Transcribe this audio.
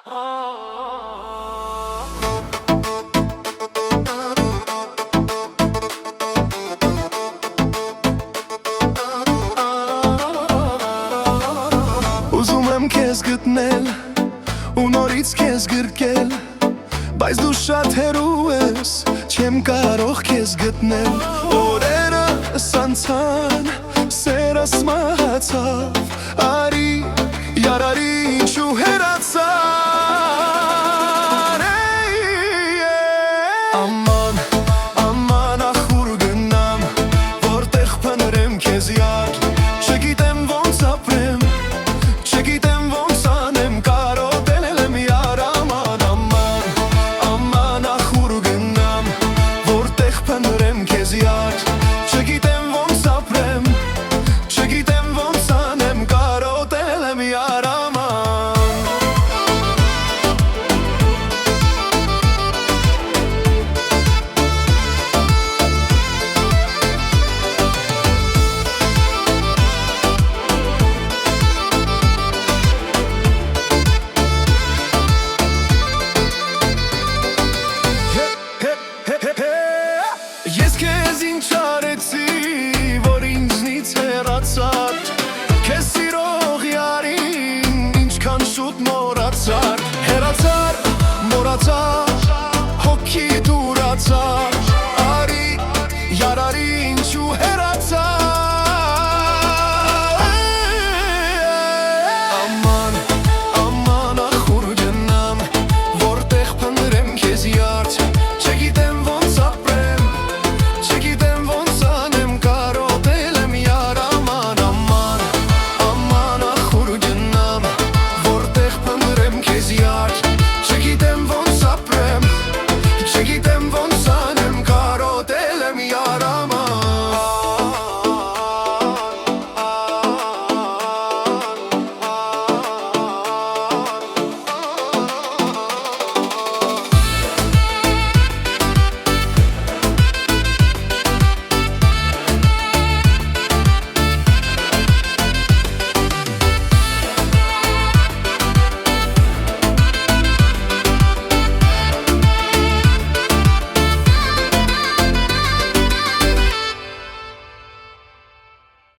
Ուզում եմ քեզ գտնել ու նորից քեզ գրկել, բայց դու շատ հեռու ես, չեմ կարող քեզ գտնել։ Օրերս անցան, սերս մահացավ, արի, յարարի ինչու հեռացար։ Աման, աման ախուր գնամ, որտեղ փնրեմ քեզ յար, չգիտեմ ոնց ապրեմ, չգիտեմ ոնց անեմ, կարոտել եմ յար։ Աման, աման, աման ախուր գնամ, որտեղ փնրեմ քեզ յար, չգիտեմ ոնց ապրեմ, չգիտեմ ոնց անեմ, կարոտել եմ յար։ Ես քեզ ինչ արեցի, որ ինձնից հեռացար, քեզ սիրող յարին ինչքան շուտ մոռացար, հեռացար, մոռացար, հոգի դուրացար, արի, յարարի ինչու հեռացար։ Աման, աման ախուր գնամ, որտեղ փնրեմ քեզ յար, չգիտեմ ոնց ապրեմ, չգիտեմ ոնց անեմ, կարոտել եմ յար։ Աման, աման, աման ախուր գնամ, որտեղ փնրեմ քեզ յար,